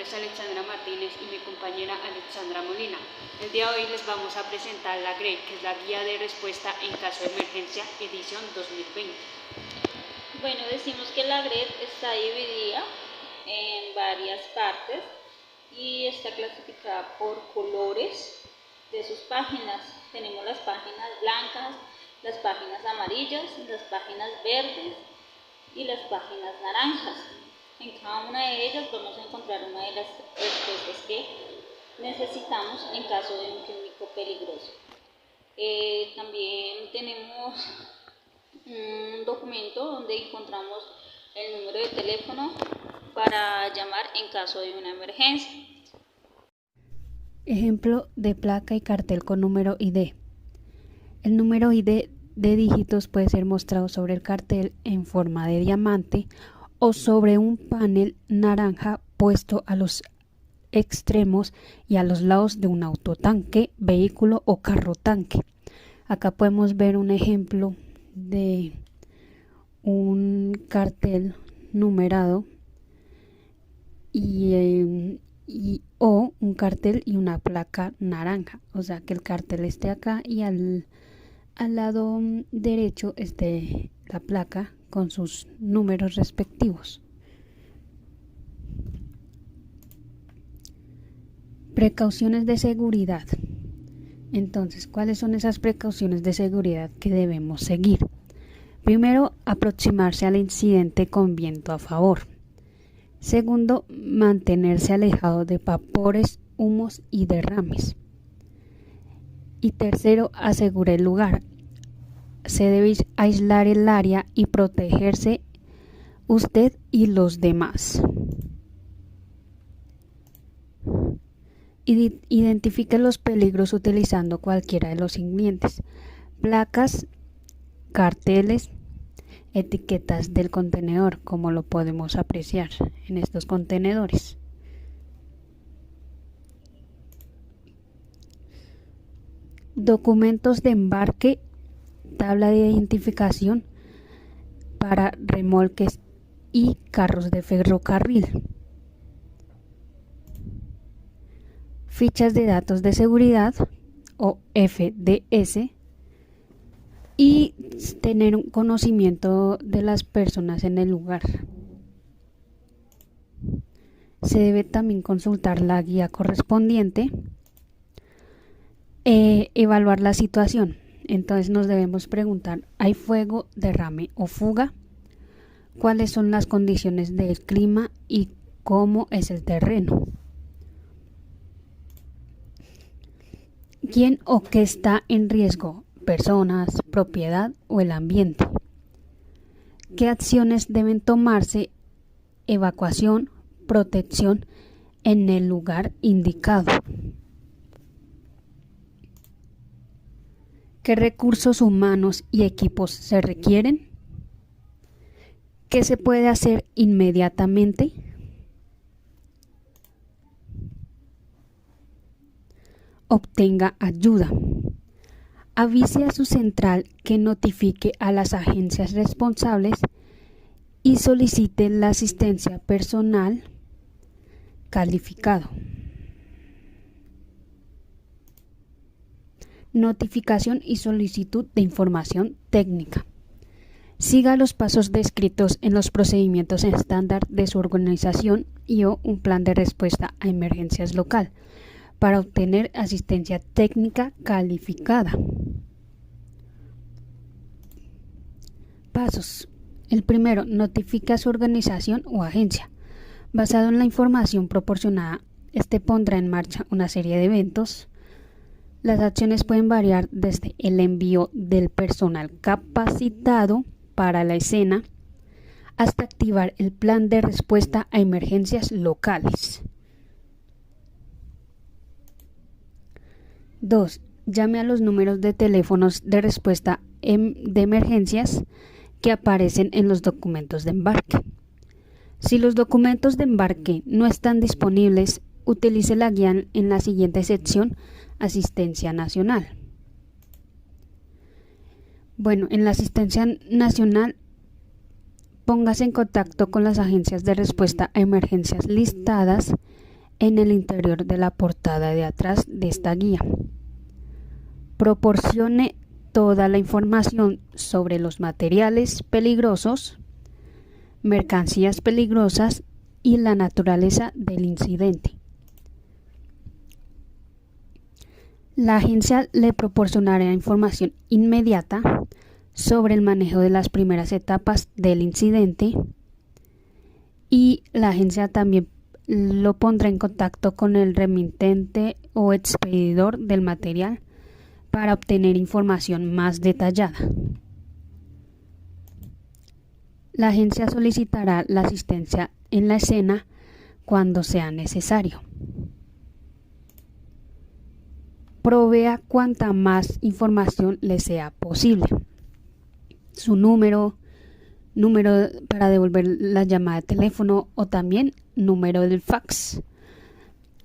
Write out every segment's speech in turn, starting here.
es Alexandra Martínez y mi compañera Alexandra Molina. El día de hoy les vamos a presentar la GRED, que es la Guía de Respuesta en Caso de Emergencia, edición 2020. Bueno, decimos que la GRED está dividida en varias partes y está clasificada por colores de sus páginas. Tenemos las páginas blancas, las páginas amarillas, las páginas verdes y las páginas naranjas. En cada una de ellas vamos a encontrar una de las respuestas que necesitamos en caso de un químico peligroso. También tenemos un documento donde encontramos el número de teléfono para llamar en caso de una emergencia. Ejemplo de placa y cartel con número ID. El número ID de dígitos puede ser mostrado sobre el cartel en forma de diamante o sobre un panel naranja puesto a los extremos y a los lados de un autotanque, vehículo o carro tanque. Acá podemos ver un ejemplo de un cartel numerado o un cartel y una placa naranja, o sea que el cartel esté acá y al lado derecho esté la placa con sus números respectivos. Precauciones de seguridad. Entonces, ¿cuáles son esas precauciones de seguridad que debemos seguir? Primero, aproximarse al incidente con viento a favor. Segundo, mantenerse alejado de vapores, humos y derrames. Y tercero, asegure el lugar. Se debe aislar el área y protegerse usted y los demás. Identifique los peligros utilizando cualquiera de los siguientes: placas, carteles, etiquetas del contenedor, como lo podemos apreciar en estos contenedores. Documentos de embarque, tabla de identificación para remolques y carros de ferrocarril. Fichas de datos de seguridad o FDS y tener un conocimiento de las personas en el lugar. Se debe también consultar la guía correspondiente. Evaluar la situación. Entonces nos debemos preguntar: ¿hay fuego, derrame o fuga? ¿Cuáles son las condiciones del clima y cómo es el terreno? ¿Quién o qué está en riesgo? ¿Personas, propiedad o el ambiente? ¿Qué acciones deben tomarse? Evacuación, protección en el lugar indicado. ¿Qué recursos humanos y equipos se requieren? ¿Qué se puede hacer inmediatamente? Obtenga ayuda. Avise a su central que notifique a las agencias responsables y solicite la asistencia personal calificado. Notificación y solicitud de información técnica. Siga los pasos descritos en los procedimientos estándar de su organización o un plan de respuesta a emergencias local para obtener asistencia técnica calificada. Pasos. El primero, notifique a su organización o agencia. Basado en la información proporcionada, este pondrá en marcha una serie de eventos. Las acciones pueden variar desde el envío del personal capacitado para la escena hasta activar el plan de respuesta a emergencias locales. 2. Llame a los números de teléfonos de respuesta de emergencias que aparecen en los documentos de embarque. Si los documentos de embarque no están disponibles, utilice la guía en la siguiente sección: Asistencia Nacional. Bueno, en la Asistencia Nacional, póngase en contacto con las agencias de respuesta a emergencias listadas en el interior de la portada de atrás de esta guía. Proporcione toda la información sobre los materiales peligrosos, mercancías peligrosas y la naturaleza del incidente. La agencia le proporcionará información inmediata sobre el manejo de las primeras etapas del incidente y la agencia también lo pondrá en contacto con el remitente o expedidor del material para obtener información más detallada. La agencia solicitará la asistencia en la escena cuando sea necesario. Provea cuanta más información le sea posible. Su número para devolver la llamada de teléfono o también número del fax.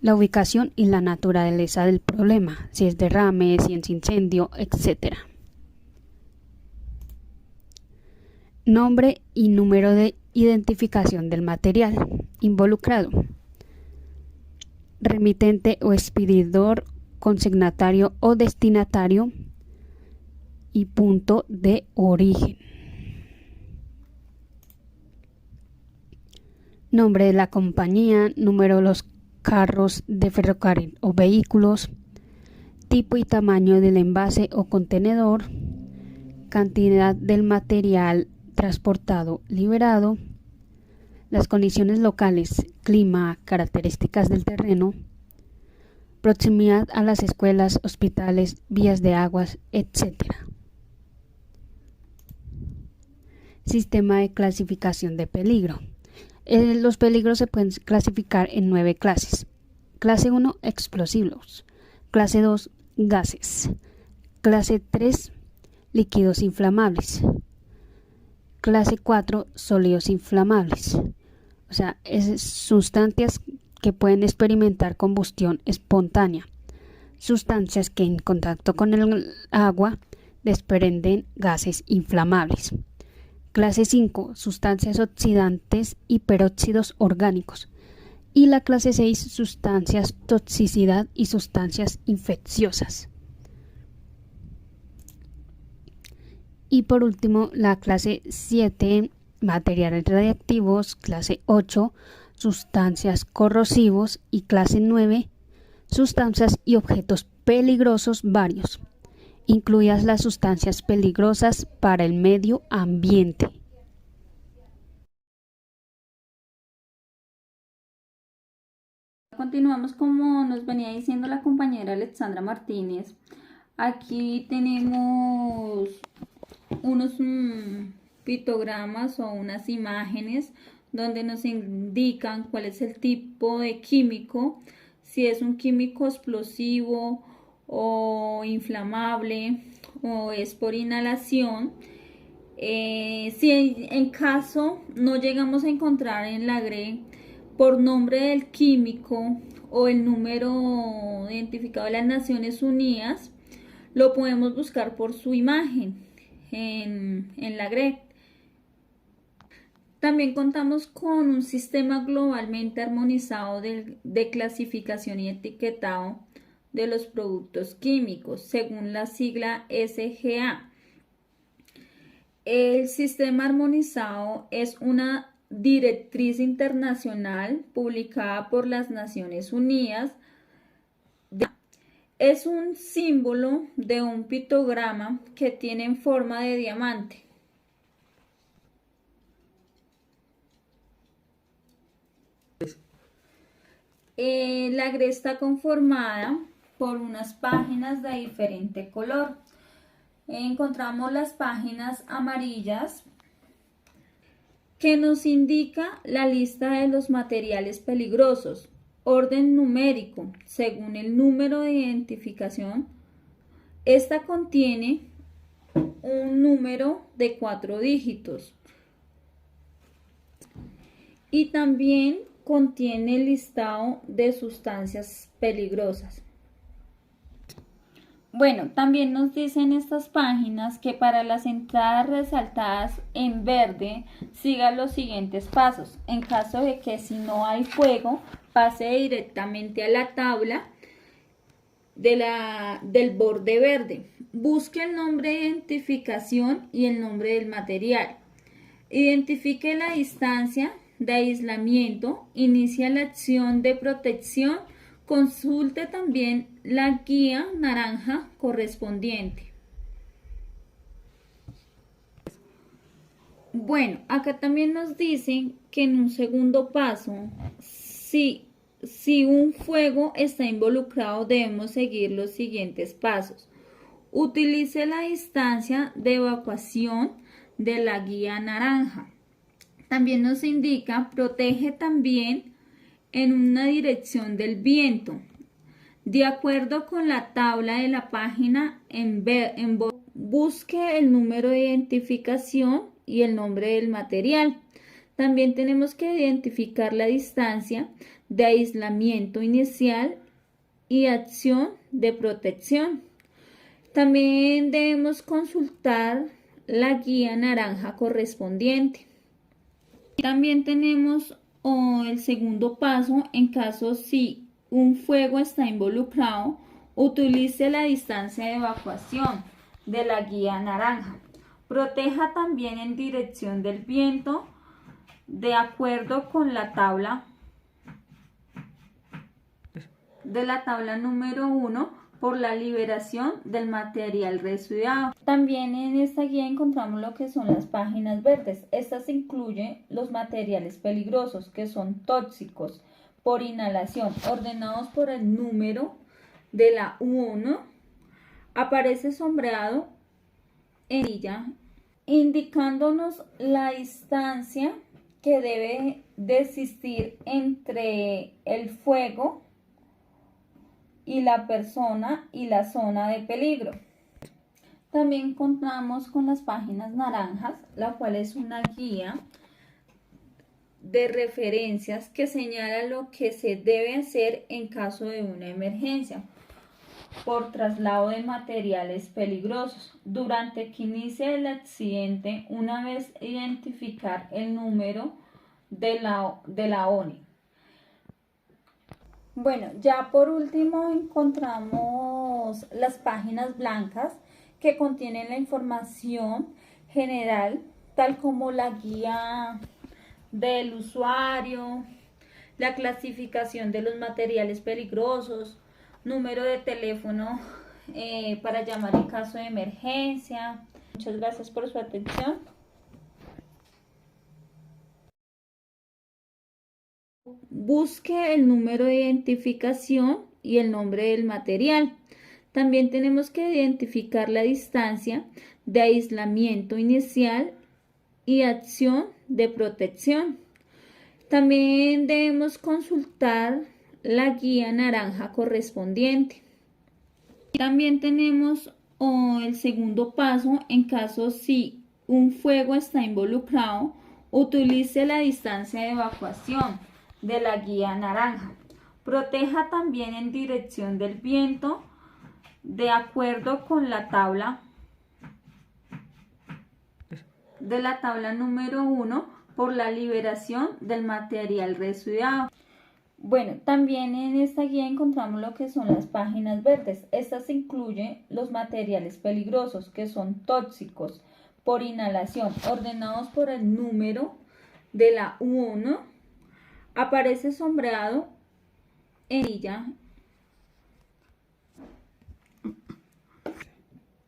La ubicación y la naturaleza del problema, si es derrame, si es incendio, etc. Nombre y número de identificación del material involucrado. Remitente o expedidor, consignatario o destinatario y punto de origen. Nombre de la compañía, número de los carros de ferrocarril o vehículos, tipo y tamaño del envase o contenedor, cantidad del material transportado liberado, las condiciones locales, clima, características del terreno, proximidad a las escuelas, hospitales, vías de aguas, etc. Sistema de clasificación de peligro. Los peligros se pueden clasificar en 9 clases. Clase 1, explosivos. Clase 2, gases. Clase 3, líquidos inflamables. Clase 4, sólidos inflamables. O sea, es sustancias que pueden experimentar combustión espontánea. Sustancias que en contacto con el agua desprenden gases inflamables. Clase 5, sustancias oxidantes y peróxidos orgánicos. Y la clase 6, sustancias toxicidad y sustancias infecciosas. Y por último, la clase 7, materiales radiactivos. Clase 8, sustancias corrosivos. Y clase 9, sustancias y objetos peligrosos varios, incluidas las sustancias peligrosas para el medio ambiente. Continuamos como nos venía diciendo la compañera Alexandra Martínez. Aquí tenemos unos pictogramas o unas imágenes donde nos indican cuál es el tipo de químico, si es un químico explosivo o inflamable o es por inhalación. Si en caso no llegamos a encontrar en la GRE por nombre del químico o el número identificado de las Naciones Unidas, lo podemos buscar por su imagen en la GRE. También contamos con un sistema globalmente armonizado de clasificación y etiquetado de los productos químicos, según la sigla SGA. El sistema armonizado es una directriz internacional publicada por las Naciones Unidas. Es un símbolo de un pictograma que tiene en forma de diamante. La GRE está conformada por unas páginas de diferente color. Encontramos las páginas amarillas que nos indica la lista de los materiales peligrosos, orden numérico, según el número de identificación. Esta contiene un número de 4 dígitos y también contiene el listado de sustancias peligrosas. Bueno, también nos dicen estas páginas que para las entradas resaltadas en verde siga los siguientes pasos. En caso de que si no hay fuego, pase directamente a la tabla del borde verde. Busque el nombre de identificación y el nombre del material. Identifique la distancia de aislamiento. Inicia la acción de protección. Consulte también la guía naranja correspondiente. Bueno, acá también nos dicen que en un segundo paso, si un fuego está involucrado, debemos seguir los siguientes pasos. Utilice la distancia de evacuación de la guía naranja. También nos indica, protege también en una dirección del viento. De acuerdo con la tabla de la página, busque el número de identificación y el nombre del material. También tenemos que identificar la distancia de aislamiento inicial y acción de protección. También debemos consultar la guía naranja correspondiente. También tenemos el segundo paso, en caso si un fuego está involucrado, utilice la distancia de evacuación de la guía naranja. Proteja también en dirección del viento, de acuerdo con la tabla número 1, por la liberación del material residuado. También en esta guía encontramos lo que son las páginas verdes. Estas incluyen los materiales peligrosos, que son tóxicos por inhalación, ordenados por el número de la U1. Aparece sombreado en ella, indicándonos la distancia que debe de existir entre el fuego y la persona y la zona de peligro. También contamos con las páginas naranjas, la cual es una guía de referencias que señala lo que se debe hacer en caso de una emergencia por traslado de materiales peligrosos. Durante que inicie el accidente, una vez identificar el número de la ONI. Bueno, ya por último encontramos las páginas blancas que contienen la información general, tal como la guía del usuario, la clasificación de los materiales peligrosos, número de teléfono para llamar en caso de emergencia. Muchas gracias por su atención. Busque el número de identificación y el nombre del material. También tenemos que identificar la distancia de aislamiento inicial y acción de protección. También debemos consultar la guía naranja correspondiente. También tenemos el segundo paso, en caso si un fuego está involucrado, utilice la distancia de evacuación de la guía naranja. Proteja también en dirección del viento, de acuerdo con la tabla número 1, por la liberación del material residuado. Bueno, también en esta guía encontramos lo que son las páginas verdes. Estas incluyen los materiales peligrosos, que son tóxicos por inhalación, ordenados por el número de la U1. Aparece sombreado en ella,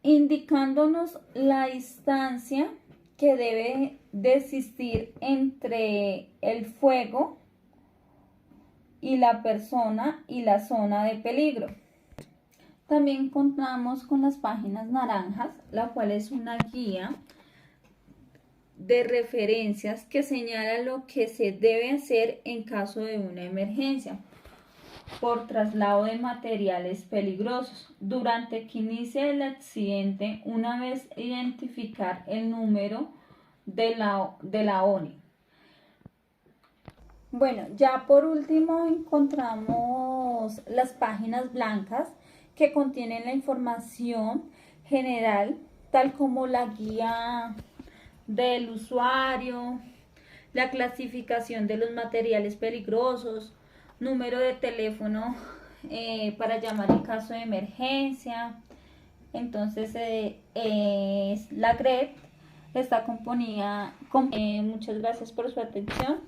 indicándonos la distancia que debe de existir entre el fuego y la persona y la zona de peligro. También contamos con las páginas naranjas, la cual es una guía de referencias que señala lo que se debe hacer en caso de una emergencia por traslado de materiales peligrosos. Durante que inicie el accidente, una vez identificar el número de la ONI. Bueno, ya por último encontramos las páginas blancas que contienen la información general, tal como la guía del usuario, la clasificación de los materiales peligrosos, número de teléfono para llamar en caso de emergencia. Entonces, la GRED está componida. Muchas gracias por su atención.